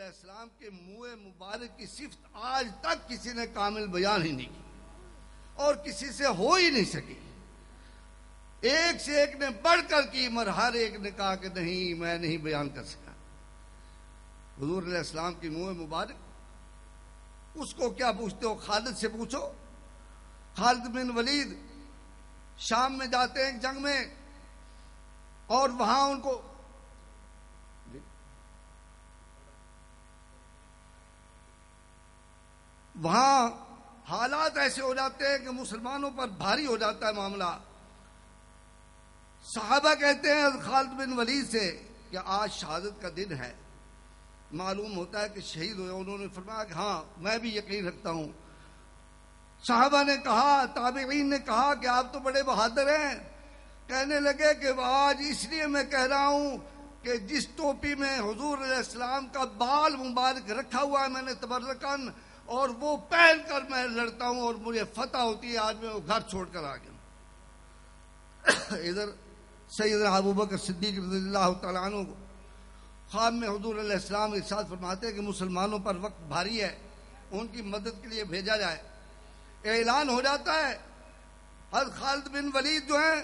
علیہ السلام کے منہ مبارک کی صفت آج تک کسی نے کامل بیان ہی نہیں کی اور کسی سے ہو ہی نہیں سکی. ایک سے ایک نے بڑھ کر کی مگر ہر ایک نے کہا کہ نہیں میں نہیں بیان کر سکا. حضور علیہ السلام کی منہ مبارک اس کو کیا پوچھتے ہو؟ خالد سے پوچھو. خالد بن ولید شام میں جاتے ہیں جنگ میں اور وہاں ان کو وہاں حالات ایسے ہو جاتے ہیں کہ مسلمانوں پر بھاری ہو جاتا ہے معاملہ. صحابہ کہتے ہیں خالد بن ولید سے کہ آج شہادت کا دن ہے، معلوم ہوتا ہے کہ شہید ہوئے. انہوں نے فرمایا کہ ہاں میں بھی یقین رکھتا ہوں. صحابہ نے کہا، تابعین نے کہا کہ آپ تو بڑے بہادر ہیں. کہنے لگے کہ آج اس لیے میں کہہ رہا ہوں کہ جس ٹوپی میں حضور علیہ السلام کا بال مبارک رکھا ہوا ہے میں نے تبرکن، اور وہ پہن کر میں لڑتا ہوں اور مجھے فتح ہوتی ہے، آج میں وہ گھر چھوڑ کر آ گیا. ادھر سیدنا ابوبکر صدیق رضی اللہ تعالیٰ عنہ کو خواب میں حضور علیہ السلام ارشاد فرماتے ہیں کہ مسلمانوں پر وقت بھاری ہے، ان کی مدد کے لیے بھیجا جائے. اعلان ہو جاتا ہے. حضرت خالد بن ولید جو ہیں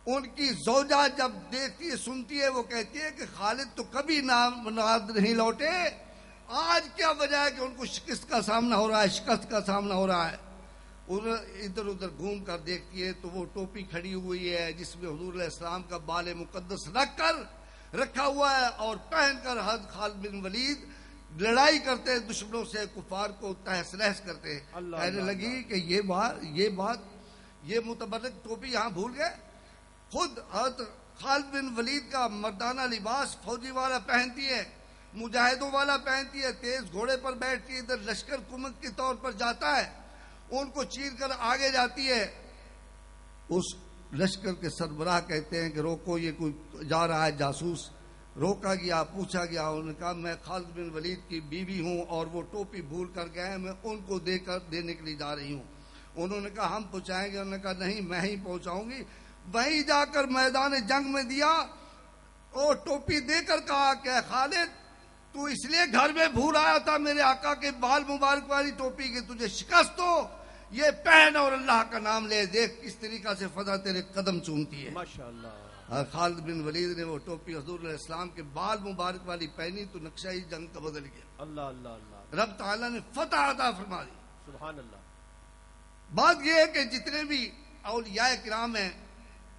ان کی زوجہ جب دیکھتی ہے سنتی ہے وہ کہتی ہے کہ خالد تو کبھی نامراد نہیں لوٹے، آج کیا وجہ ہے کہ ان کو شکست کا سامنا ہو رہا ہے، شکست کا سامنا ہو رہا ہے. ادھر ادھر گھوم کر دیکھتی ہے تو وہ ٹوپی کھڑی ہوئی ہے جس میں حضور علیہ السلام کا بال مقدس رکھا ہوا ہے اور پہن کر حضرت خالد بن ولید لڑائی کرتے ہیں، دشمنوں سے کفار کو تہس نہس کرتے ہیں. کہنے لگی کہ یہ بات یہ متبرک ٹوپی یہاں بھول گئے. خود حضرت خالد بن ولید کا مردانہ لباس فوجی والا پہنتی ہے، مجاہدوں والا پہنتی ہے، تیز گھوڑے پر بیٹھتی ہے، ادھر لشکر کمک کے طور پر جاتا ہے، ان کو چیر کر آگے جاتی ہے. اس لشکر کے سربراہ کہتے ہیں کہ روکو، یہ کوئی جا رہا ہے جاسوس. روکا گیا، پوچھا گیا، انہوں نے کہا میں خالد بن ولید کی بیوی ہوں اور وہ ٹوپی بھول کر گئے، میں ان کو دینے کے لیے جا رہی ہوں. انہوں نے کہا ہم پہنچائیں گے. انہوں نے کہا نہیں میں ہی پہنچاؤں گی. وہیں جا کر میدان جنگ میں دیا اور ٹوپی دے کر کہا کہ خالد تو اس لیے گھر میں بھول آیا تھا میرے آقا کے بال مبارک والی ٹوپی کی، تجھے شکست ہو یہ پہن اور اللہ کا نام لے، دیکھ کس طریقہ سے فتح تیرے قدم چومتی ہے. ماشاءاللہ. خالد بن ولید نے وہ ٹوپی حضور علیہ السلام کے بال مبارک والی پہنی تو نقشہ ہی جنگ کا بدل گیا. اللہ اللہ اللہ. رب تعالیٰ نے فتح عطا فرما دی. سبحان اللہ. بات یہ ہے کہ جتنے بھی اولیاء کرام ہیں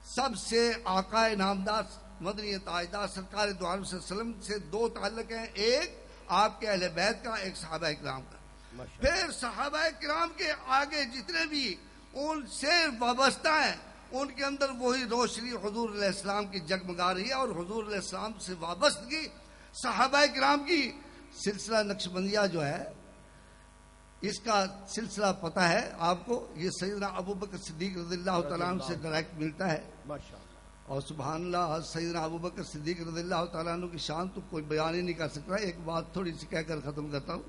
سب سے آقا نامدار مدنی تاجدار سرکار دو عالم صلی اللہ علیہ وسلم سے دو تعلق ہیں، ایک آپ کے اہل بیت کا، ایک صحابہ کرام کا. پھر صحابہ کرام کے آگے جتنے بھی ان سے وابستہ ہیں ان کے اندر وہی روشنی حضور علیہ السلام کی جگمگا رہی ہے. اور حضور علیہ السلام سے وابستگی صحابہ کرام کی سلسلہ نقشبندیہ جو ہے اس کا سلسلہ پتہ ہے آپ کو، یہ سیدنا ابوبکر صدیق رضی اللہ تعالیٰ عنہ سے ڈائریکٹ ملتا ہے. اور سبحان اللہ سیدنا ابوبکر صدیق رضی اللہ تعالیٰ عنہ کی شان تو کوئی بیان ہی نہیں کر سکتا. ایک بات تھوڑی سی کہہ کر ختم کرتا ہوں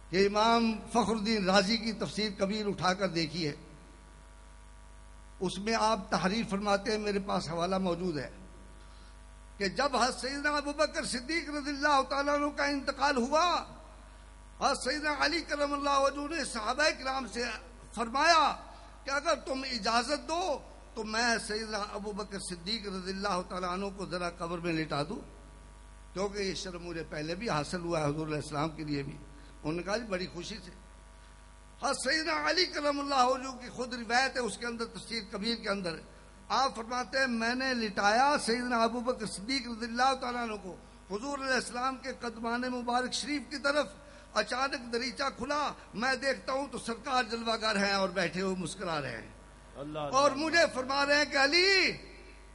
کہ امام فخر الدین رازی کی تفسیر کبیر اٹھا کر دیکھی ہے، اس میں آپ تحریر فرماتے ہیں، میرے پاس حوالہ موجود ہے، کہ جب حضرت سیدنا ابوبکر صدیق رضی اللہ تعالیٰ عنہ کا انتقال ہوا، حضرت سیدنا علی کرم اللہ وجہہ نے صحابہ کرام سے فرمایا کہ اگر تم اجازت دو تو میں سیدنا ابوبکر صدیق رضی اللہ تعالیٰ عنہ کو ذرا قبر میں لٹا دوں، کیونکہ یہ شرف مجھے پہلے بھی حاصل ہوا ہے حضور علیہ السلام کے لیے بھی. انہوں نے کہا جی بڑی خوشی سے. حضرت سیدنا علی کرم اللہ وجہہ کی خود روایت ہے، اس کے اندر تفسیر کبیر کے اندر آپ فرماتے ہیں میں نے لٹایا سیدنا ابوبکر صدیق رضی اللہ تعالیٰ عنہ کو حضور علیہ السلام کے قدمان مبارک شریف کی طرف. اچانک دریچہ کھلا، میں دیکھتا ہوں تو سرکار جلوہ گر ہیں اور بیٹھے ہوئے مسکرا رہے ہیں. اور مجھے فرما رہے ہیں کہ علی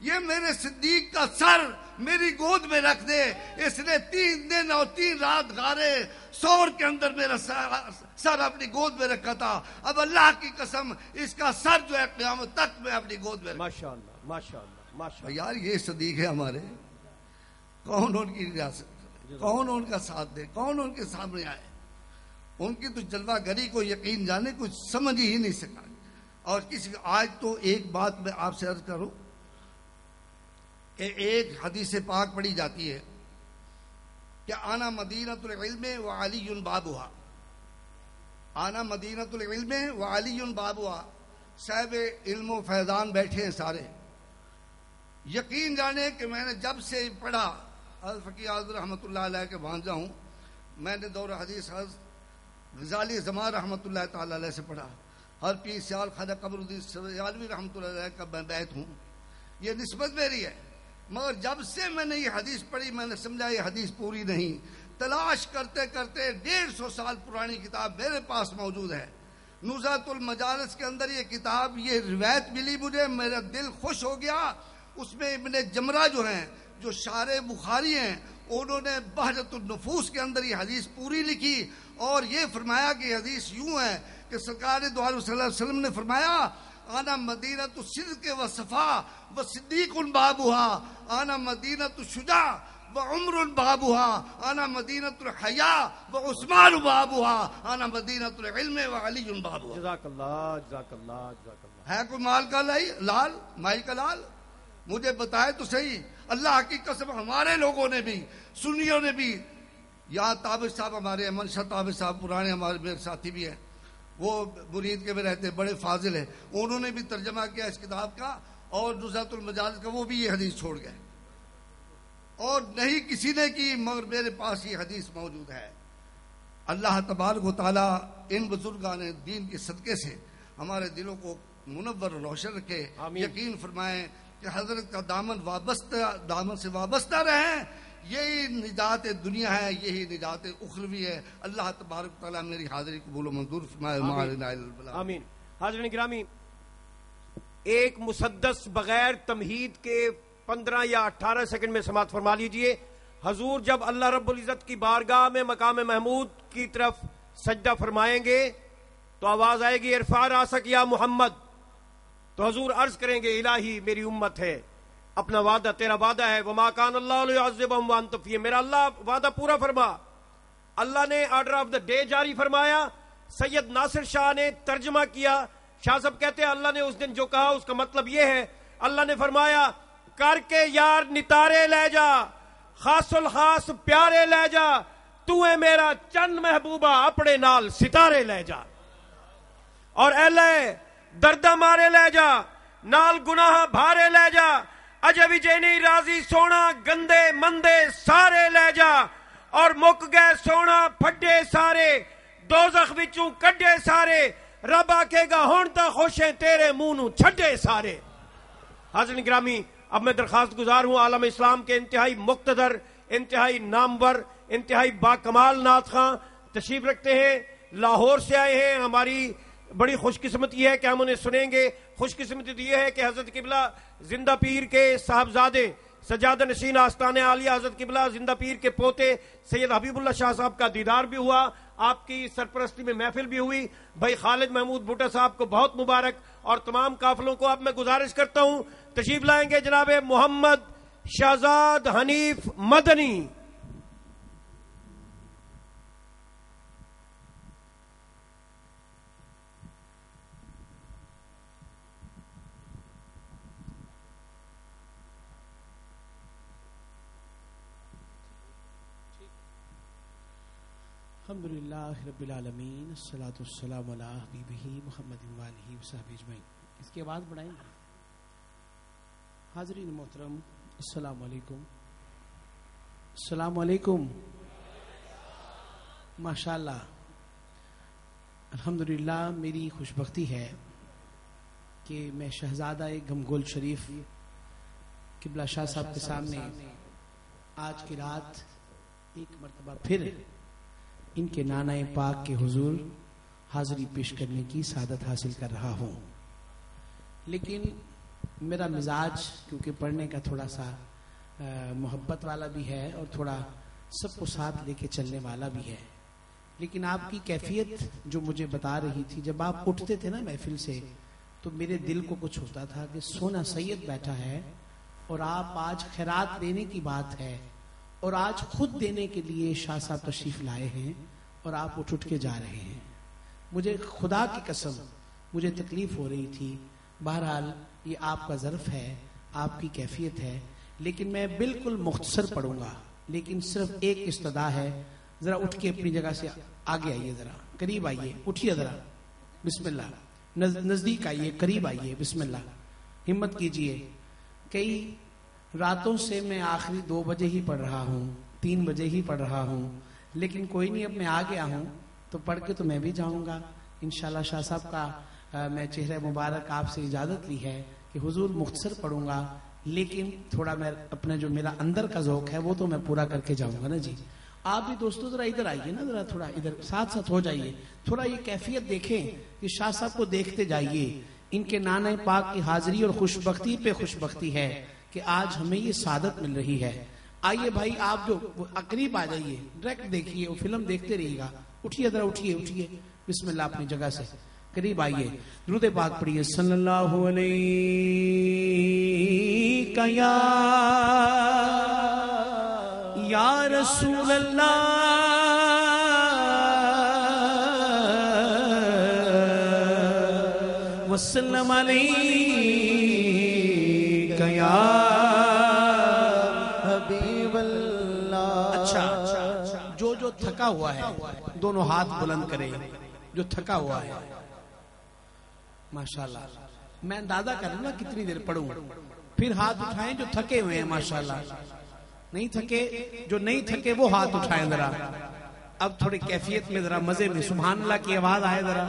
یہ میرے صدیق کا سر میری گود میں رکھ دے. اس نے 3 دن اور 3 رات غارے سور کے اندر میرا سر اپنی گود میں رکھا تھا. اب اللہ کی قسم اس کا سر جو ہے قیامت تک میں اپنی گود میں رکھا. ماشاءاللہ ماشاءاللہ ماشاءاللہ. یار یہ صدیق ہے ہمارے، کون ان کی ریاست، کون ان کا ساتھ دے، کون ان کے سامنے آئے. ان کی تو جلوہ گری کو یقین جانے کچھ سمجھ ہی نہیں سکا. اور کسی آج تو ایک بات میں آپ سے عرض کروں کہ ایک حدیث پاک پڑھی جاتی ہے کہ آنا مدینۃ العلم وعلی بابها، آنا مدینۃ العلم وعلی بابها، صاحب علم و فیضان بیٹھے ہیں سارے. یقین جانے کہ میں نے جب سے پڑھا، حضرت فقیہ اعظم رحمۃ اللہ علیہ کے بھانجا ہوں، میں نے دور حدیث حضرت غزالی زمان رحمۃ اللہ تعالی علیہ سے پڑھا، ہر پیر سیال خواجہ قمر الدین سیالوی رحمۃ اللہ علیہ کا میں بیت ہوں، یہ نسبت میری ہے. مگر جب سے میں نے یہ حدیث پڑھی میں نے سمجھا یہ حدیث پوری نہیں. تلاش کرتے کرتے 150 سال پرانی کتاب میرے پاس موجود ہے. نزہۃ المجالس کے اندر یہ کتاب، یہ روایت ملی مجھے، میرا دل خوش ہو گیا. اس میں ابن جمرہ جو ہیں، جو شارح بخاری ہیں، انہوں نے بہجت النفوس کے اندر یہ حدیث پوری لکھی اور یہ فرمایا کہ حدیث یوں ہے کہ سرکار دو عالم صلی اللہ علیہ وسلم نے فرمایا آنا مدینۃ الصدق و صفا و صدیق بابها، آنا مدینۃ الشجاع و عمر بابها، آنا مدینۃ الحیا و عثمان بابها، آنا مدینۃ العلم و علی بابها. جزاک اللہ، جزاک اللہ، جزاک اللہ. ہے کوئی مال کا لال، مائی کا لال؟ مجھے بتائے تو صحیح. اللہ کی قسم ہمارے لوگوں نے بھی، سنیوں نے بھی، یہاں تابش صاحب ہمارے، امن شاہ تابش صاحب پرانے ہمارے میرے ساتھی بھی ہیں، وہ مرید کے میں رہتے، بڑے فاضل ہیں، انہوں نے بھی ترجمہ کیا اس کتاب کا اور نزہۃ المجالس کا، وہ بھی یہ حدیث چھوڑ گئے اور نہیں کسی نے کی، مگر میرے پاس یہ حدیث موجود ہے. اللہ تبارک و تعالیٰ ان بزرگان دین کے صدقے سے ہمارے دلوں کو منور و روشن رکھے. یقین فرمائیں کہ حضرت کا دامن سے وابستہ رہیں، یہی نجات دنیا ہے، یہی نجات اخروی ہے. اللہ تبارک و تعالیٰ میری حاضری قبول و منظور فرمائے. آمین. حاضرین گرامی، ایک مسدس بغیر تمہید کے 15 یا 18 سیکنڈ میں سماعت فرما لیجئے. حضور جب اللہ رب العزت کی بارگاہ میں مقام محمود کی طرف سجدہ فرمائیں گے تو آواز آئے گی ارفع راسک یا محمد، تو حضور عرض کریں گے الہی میری امت ہے، اپنا وعدہ تیرا وعدہ ہے، وما کان اللہ لیعذبہم وانت فیہم، میرا اللہ وعدہ پورا فرما. اللہ نے آرڈر آف دا ڈے جاری فرمایا. سید ناصر شاہ نے ترجمہ کیا. شاہ صاحب کہتے ہیں اللہ نے اس دن جو کہا اس کا مطلب یہ ہے، اللہ نے فرمایا کر کے یار نتارے لے جا، خاص الخاص پیارے لے جا، تو ہے میرا چند محبوبہ اپنے نال ستارے لے جا، اور اہلے دردہ مارے لے جا، نال گناہ بھارے لے جا، اجے وجے نہیں راضی سونا گندے مندے سارے لے جا، اور مک گئے سونا پھڈے سارے دوزخ وچوں کڈے سارے، رب آکھے گا ہن تا خوش ہیں تیرے منہ نو چھڈے سارے. حاضرین گرامی، اب میں درخواست گزار ہوں عالم اسلام کے انتہائی مقتدر، انتہائی نامور، انتہائی باکمال نعت خواں تشریف رکھتے ہیں، لاہور سے آئے ہیں. ہماری بڑی خوش قسمتی ہے کہ ہم انہیں سنیں گے. خوش قسمتی یہ ہے کہ حضرت قبلہ زندہ پیر کے صاحبزادے سجادہ نشین آستان عالیہ حضرت قبلہ زندہ پیر کے پوتے سید حبیب اللہ شاہ صاحب کا دیدار بھی ہوا، آپ کی سرپرستی میں محفل بھی ہوئی. بھائی خالد محمود بھٹا صاحب کو بہت مبارک، اور تمام قافلوں کو اب میں گزارش کرتا ہوں تشریف لائیں گے جناب محمد شہزاد حنیف مدنی. الحمدللہ رب العالمین، الصلاۃ والسلام علی حبیبہ محمد وآلہ وصحبہ اجمعین. اس کی آواز بڑھائیں گے. حاضرین محترم السلام علیکم. السلام علیکم. ماشاءاللہ الحمدللہ میری خوش بختی ہے کہ میں شہزادہ گمگول شریف قبلہ شاہ صاحب کے سامنے آج کی رات ایک مرتبہ پھر ان کے نانہ پاک کے حضور حاضری پیش کرنے کی سعادت حاصل کر رہا ہوں. لیکن میرا مزاج کیونکہ پڑھنے کا تھوڑا سا محبت والا بھی ہے اور تھوڑا سب کو ساتھ لے کے چلنے والا بھی ہے. لیکن آپ کی کیفیت جو مجھے بتا رہی تھی، جب آپ اٹھتے تھے نا محفل سے تو میرے دل کو کچھ ہوتا تھا کہ سونا سید بیٹھا ہے اور آپ آج خیرات دینے کی بات ہے اور آج خود دینے کے لیے شاہ صاحب تشریف لائے ہیں اور آپ اٹھ کے جا رہے ہیں. مجھے خدا کی قسم مجھے تکلیف ہو رہی تھی. بہرحال یہ آپ کا ظرف ہے، آپ کی کیفیت ہے، لیکن میں بالکل مختصر پڑھوں گا لیکن صرف ایک استدا ہے. ذرا اٹھ کے اپنی جگہ سے آگے آئیے, ذرا قریب آئیے, اٹھیے ذرا, بسم اللہ, نزدیک آئیے, قریب آئیے, بسم اللہ, ہمت کیجئے. کئی راتوں سے میں آخری 2 بجے ہی پڑھ رہا ہوں, 3 بجے ہی پڑھ رہا ہوں, لیکن کوئی نہیں, اب میں آ گیا ہوں تو پڑھ کے تو میں بھی جاؤں گا انشاءاللہ. شاہ صاحب کا میں چہرہ مبارک آپ سے اجازت لی ہے کہ حضور مختصر پڑھوں گا, لیکن تھوڑا میں اپنا جو میرا اندر کا ذوق ہے وہ تو میں پورا کر کے جاؤں گا نا جی. آپ بھی دوستو ذرا ادھر آئیے نا, ذرا تھوڑا ادھر ساتھ ساتھ ہو جائیے, تھوڑا یہ کیفیت دیکھیں کہ شاہ صاحب کو دیکھتے جائیے. ان کے نانہ پاک کی حاضری اور خوش بختی پہ خوش بختی ہے کہ آج ہمیں یہ سعادت مل رہی ہے. آئیے بھائی, آپ جو قریب آ جائیے, ڈائریکٹ دیکھیے, وہ فلم دیکھتے رہیے گا. اٹھیے ذرا, اٹھیے اٹھیے, بسم اللہ, اپنی جگہ سے قریب آئیے, درود پاک پڑھیے. صلی اللہ علیہ یا رسول اللہ وسلم علیک یا حبیب اللہ. اچھا, جو تھکا ہوا ہے دونوں ہاتھ بلند کرے, جو تھکا ہوا ہے. ماشاءاللہ, میں اندازہ کروں نا کتنی دیر پڑھوں, پھر ہاتھ اٹھائیں جو تھکے ہوئے ہیں. ماشاءاللہ, نہیں تھکے, جو نہیں تھکے وہ ہاتھ اٹھائیں ذرا. اب تھوڑی کیفیت میں ذرا مزے میں سبحان اللہ کی آواز آئے, ذرا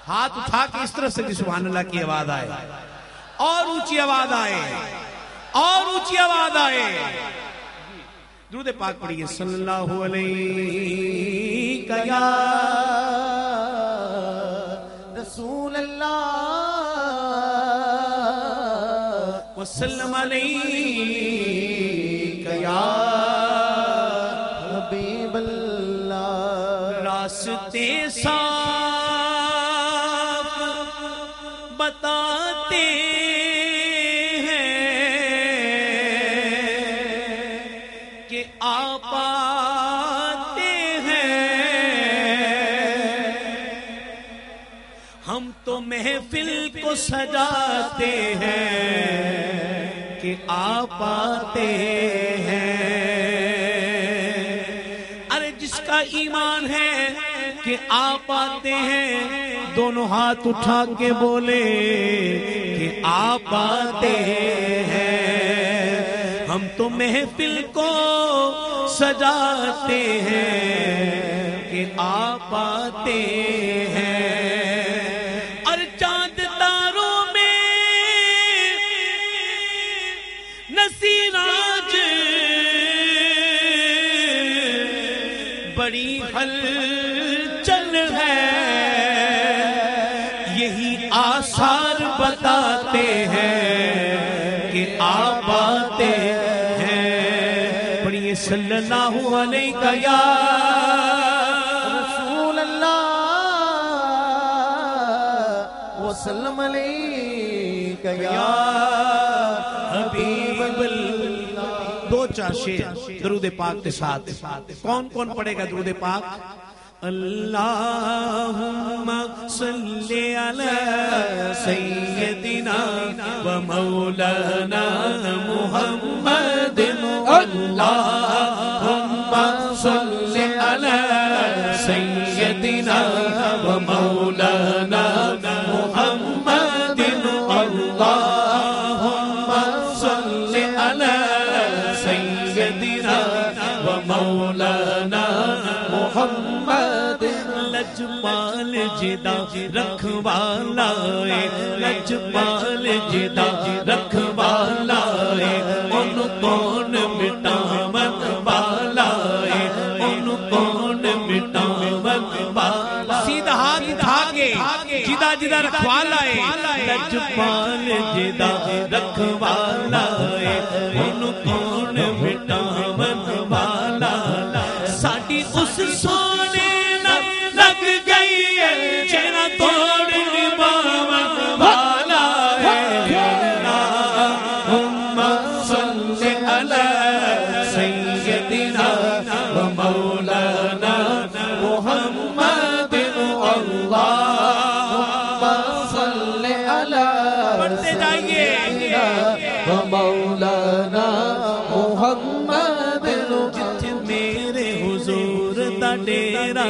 ہاتھ اٹھا کے اس طرف سے بھی سبحان اللہ کی آواز آئے, اور اونچی آواز آئے, اور اونچی آواز آئے. درود پاک پڑھیے. صلی اللہ علیہ یا رسول اللہ وسلم علیک یا حبیب اللہ. راستے صاف بتاتے ہیں کہ آپ آتے ہیں, ہم تو محفل کو سجاتے ہیں کہ آپ آتے ہیں. ارے جس کا ایمان ہے کہ آپ آتے ہیں, دونوں ہاتھ اٹھا کے بولے کہ آپ آتے ہیں. ہم تو محفل کو سجاتے ہیں کہ آپ آتے ہیں. اور چاند تاروں میں نصیراج بڑی ہلچل ہے, یہی آثار بتاتے ہیں کہ آپ آتے ہیں. پڑھیے صلی اللہ علیہ یا رسول اللہ وسلم علیہ یا حبیب اللہ. 2-4 شعر درود پاک کے ساتھ. کون کون پڑھے گا درود پاک؟ اللہم صلی علی سیدنا و مولانا محمد. اللہم صلی علی سیدنا و مولانا محمد. اللہم صلی علی سیدنا و مولانا محمد. لجپال جدا رکھوالا ہے, لجپال جدا رکھوالا ہے, ان کون مٹاون والا ہے, ان کون مٹاون والا. سیدھا ہاتھ اٹھا کے جدا جدا رکھوالا ہے, لجپال جدا رکھوالا ہے, ان کون مٹاون والا. ساڈی اس سونے لگ گئی ہے چہرہ توڑ باون والا ہے. اللہم صلی علی سیدنا و مولانا محمد. اللہم صلی علی سیدنا و مولانا محمد. دا ڈیرا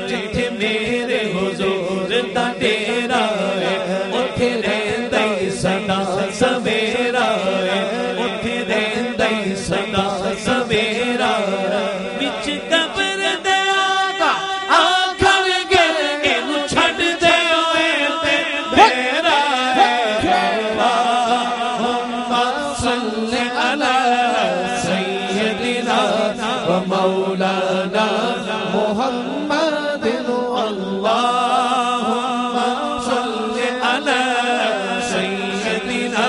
جتھے میرے حضور دا ڈیرا اوتھے رہندا ای سدا سویرا اوتھے رہندا ای سدا سویرا وچ قبر دے آگا آکھن گے اینو چھڈ دے اوے تے میرا اللہم صل علی سیدنا و مولانا محمد اللہم صل علی سیدنا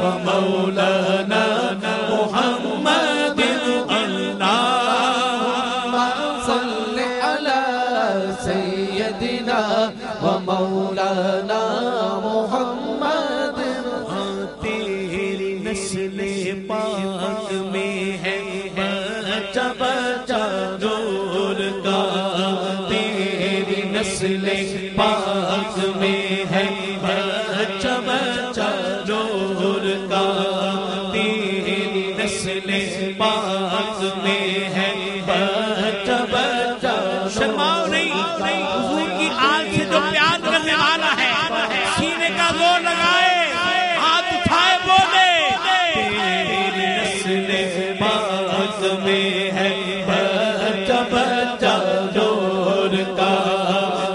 و مولانا محمد اللہم صل علی سیدنا و مولانا محمد تیری نسل پاک میں ہے بچہ بچہ نور کا تیری نسل پاک میں ہے بچہ بچہ نور کا تیری نسل پاک میں ہے بچہ بچہ شرماؤ نہیں حضور کی آنکھ سے جو پیار کرنے والا ہے سینے کا زور لگائے ہاتھ اٹھائے بولے تیری نسل پاک میں ہے بچہ بچہ نور کا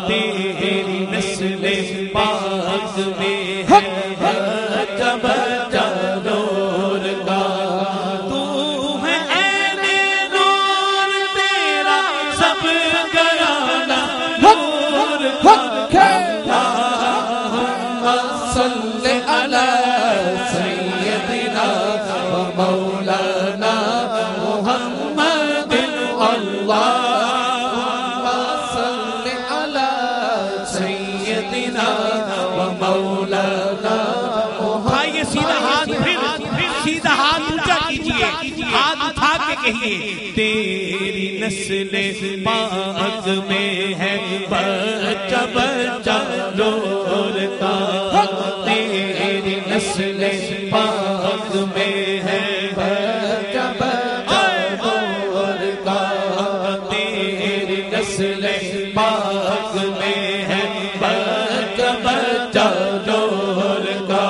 تیری نسل پاک میں ہے بچہ بچہ نور کا تو ہے عین نور تیرا سب گرانا نور کا صل علی سیدنا و مولانا محمد اللہم صل علی سیدنا و مولانا محمد سیدھا ہاتھ پھر سیدھا ہاتھ اونچا کیجئے ہاتھ اٹھا کے کہیے تیری نسل پاک میں ہے بچہ بچہ نور کا تیری نسل پاک میں ہے بچہ بچہ نور کا تیری نسل پاک میں ہے بچہ بچہ نور کا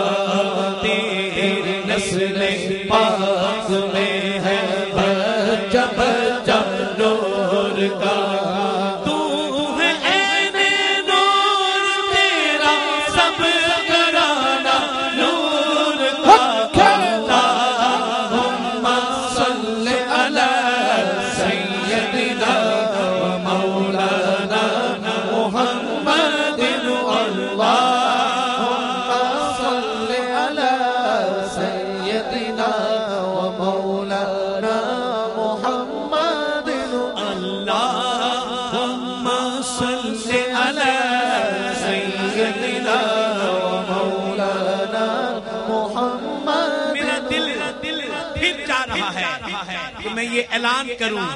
تیری نسل پاک میں ہے بچہ بچہ نور کا تو ہے عین نور تیرا سب گرانا نور کا اللہم صل علی سیدنا و مولانا محمد اللہم صل علی سیدنا و مولانا محمد اللہم صل علی سیدنا و مولانا محمد میرا دل پھر جا رہا ہے کہ میں یہ اعلان کروں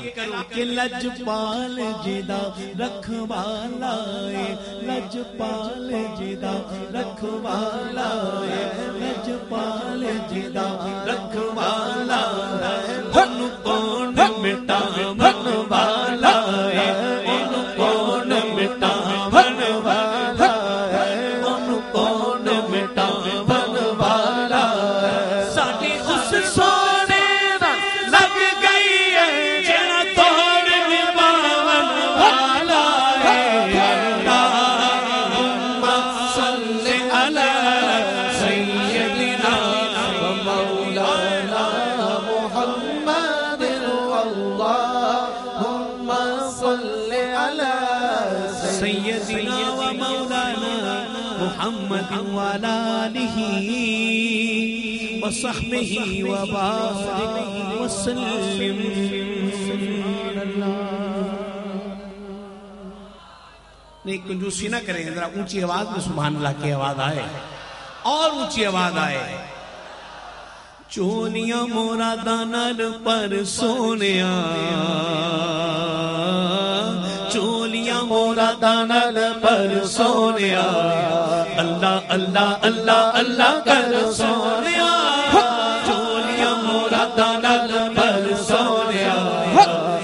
کہ لجپال جدا رکھوالا ہے لجپال جدا رکھوالا ہے لجپال جدا رکھوالا ہے ان کون مٹا من والا ہے ان کون مٹا من والا ہے ان کون مٹا من والا ہے ساڈی اس سونے لگ گئی ہے جڑا توڑ نبھاون والا ہے اللہم صل علی سیدنا و مولانا محمد اللہم صل علی سیدنا و مولانا محمد وعلی آلہ وصحبہ وبارک وسلم نہیں کنجوسی نہ کریں ذرا اونچی آواز میں سبحان اللہ کی آواز آئے اور اونچی آواز آئے چونیاں مراداں نال پر سونیا چولیاں مراداں نال پر سونیا اللہ اللہ اللہ اللہ کر سونیا چولیاں مراداں نال پر سونیا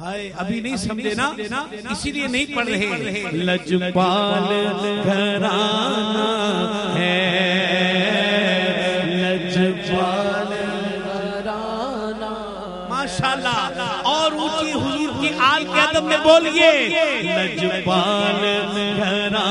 ہائے ابھی نہیں سمجھے نا، اسی لیے نہیں پڑھ رہے. لجپال گھرانہ ہے، لجپال گھرانہ. ماشاءاللہ اور اونچی حضور کی آل کے ادب میں بولیے. لجپال گھرانہ